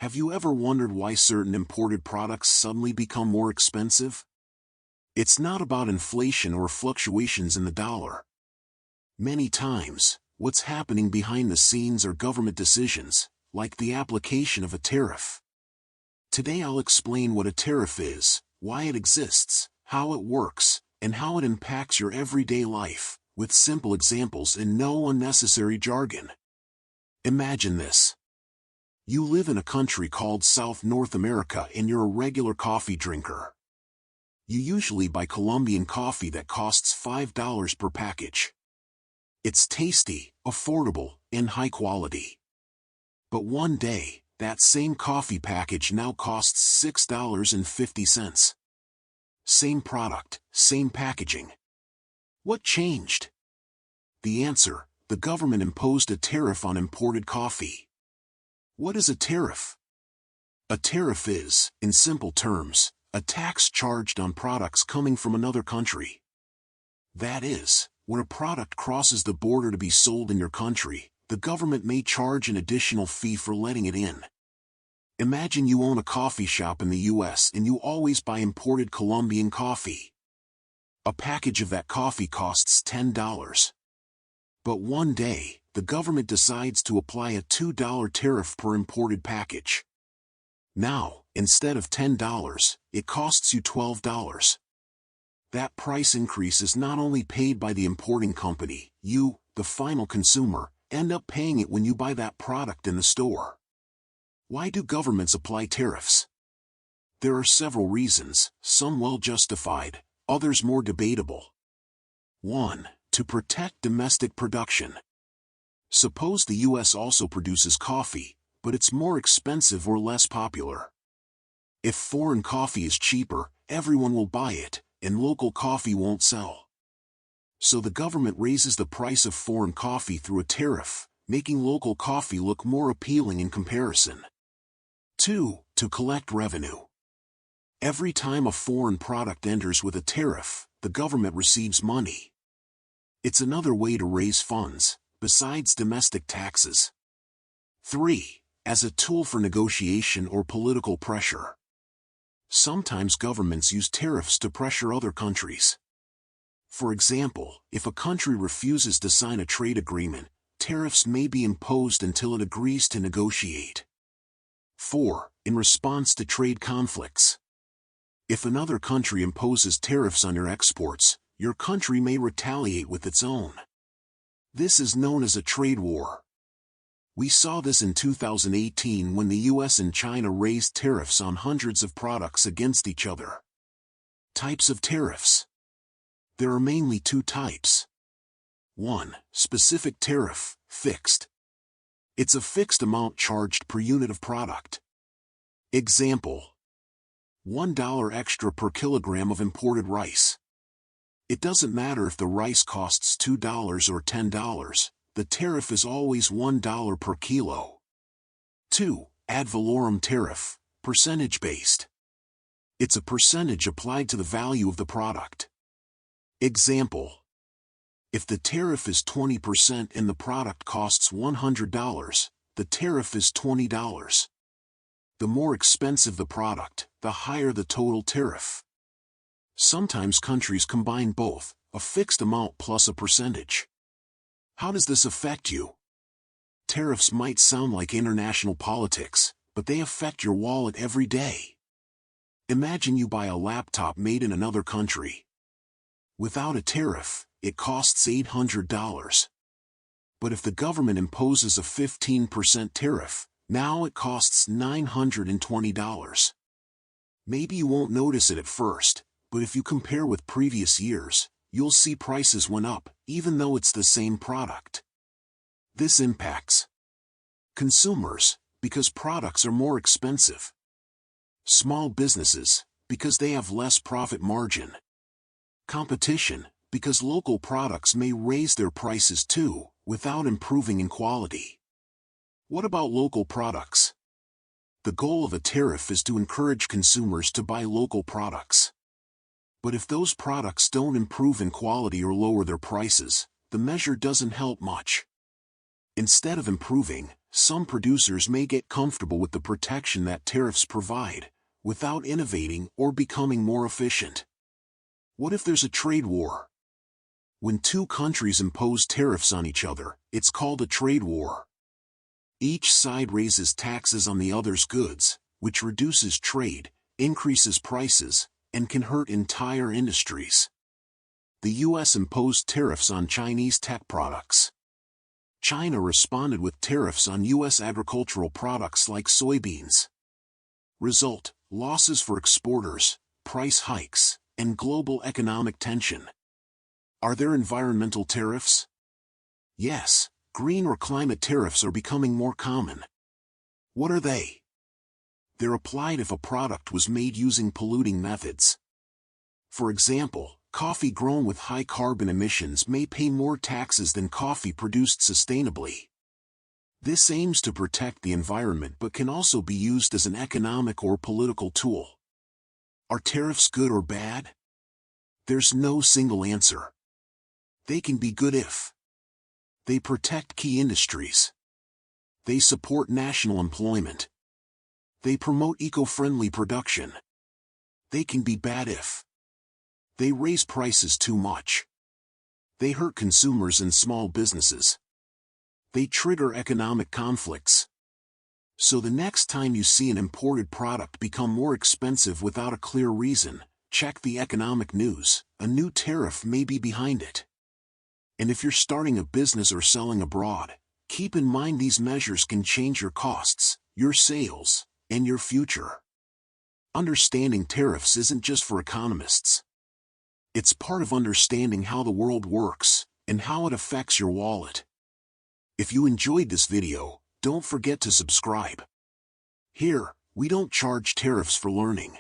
Have you ever wondered why certain imported products suddenly become more expensive? It's not about inflation or fluctuations in the dollar. Many times, what's happening behind the scenes are government decisions, like the application of a tariff. Today I'll explain what a tariff is, why it exists, how it works, and how it impacts your everyday life, with simple examples and no unnecessary jargon. Imagine this. You live in a country called South North America and you're a regular coffee drinker. You usually buy Colombian coffee that costs $5 per package. It's tasty, affordable, and high quality. But one day, that same coffee package now costs $6.50. Same product, same packaging. What changed? The answer: the government imposed a tariff on imported coffee. What is a tariff? A tariff is, in simple terms, a tax charged on products coming from another country. That is, when a product crosses the border to be sold in your country, the government may charge an additional fee for letting it in. Imagine you own a coffee shop in the US and you always buy imported Colombian coffee. A package of that coffee costs $10. But one day, the government decides to apply a $2 tariff per imported package. Now, instead of $10, it costs you $12. That price increase is not only paid by the importing company, you, the final consumer, end up paying it when you buy that product in the store. Why do governments apply tariffs? There are several reasons, some well justified, others more debatable. 1. To protect domestic production. Suppose the US also produces coffee, but it's more expensive or less popular. If foreign coffee is cheaper, everyone will buy it, and local coffee won't sell. So the government raises the price of foreign coffee through a tariff, making local coffee look more appealing in comparison. 2. To collect revenue. Every time a foreign product enters with a tariff, the government receives money. It's another way to raise funds, besides domestic taxes. 3. As a tool for negotiation or political pressure. Sometimes governments use tariffs to pressure other countries. For example, if a country refuses to sign a trade agreement, tariffs may be imposed until it agrees to negotiate. 4. In response to trade conflicts. If another country imposes tariffs on your exports, your country may retaliate with its own. This is known as a trade war. We saw this in 2018 when the US and China raised tariffs on hundreds of products against each other. Types of tariffs. There are mainly two types. 1. Specific tariff, fixed. It's a fixed amount charged per unit of product. Example: $1 extra per kilogram of imported rice. It doesn't matter if the rice costs $2 or $10, the tariff is always $1 per kilo. 2. Ad valorem tariff, percentage-based. It's a percentage applied to the value of the product. Example: if the tariff is 20% and the product costs $100, the tariff is $20. The more expensive the product, the higher the total tariff. Sometimes countries combine both, a fixed amount plus a percentage. How does this affect you? Tariffs might sound like international politics, but they affect your wallet every day. Imagine you buy a laptop made in another country. Without a tariff, it costs $800. But if the government imposes a 15% tariff, now it costs $920. Maybe you won't notice it at first, but if you compare with previous years, you'll see prices went up, even though it's the same product. This impacts consumers, because products are more expensive. Small businesses, because they have less profit margin. Competition, because local products may raise their prices too, without improving in quality. What about local products? The goal of a tariff is to encourage consumers to buy local products. But if those products don't improve in quality or lower their prices, the measure doesn't help much. Instead of improving, some producers may get comfortable with the protection that tariffs provide, without innovating or becoming more efficient. What if there's a trade war? When two countries impose tariffs on each other, it's called a trade war. Each side raises taxes on the other's goods, which reduces trade, increases prices, and can hurt entire industries. The U.S. imposed tariffs on Chinese tech products. China responded with tariffs on U.S. agricultural products like soybeans. Result: losses for exporters, price hikes, and global economic tension. Are there environmental tariffs? Yes, green or climate tariffs are becoming more common. What are they? They're applied if a product was made using polluting methods. For example, coffee grown with high carbon emissions may pay more taxes than coffee produced sustainably. This aims to protect the environment but can also be used as an economic or political tool. Are tariffs good or bad? There's no single answer. They can be good if they protect key industries, they support national employment, they promote eco-friendly production. They can be bad if they raise prices too much, they hurt consumers and small businesses, they trigger economic conflicts. So the next time you see an imported product become more expensive without a clear reason, check the economic news. A new tariff may be behind it. And if you're starting a business or selling abroad, keep in mind these measures can change your costs, your sales, and your future. Understanding tariffs isn't just for economists. It's part of understanding how the world works, and how it affects your wallet. If you enjoyed this video, don't forget to subscribe. Here, we don't charge tariffs for learning.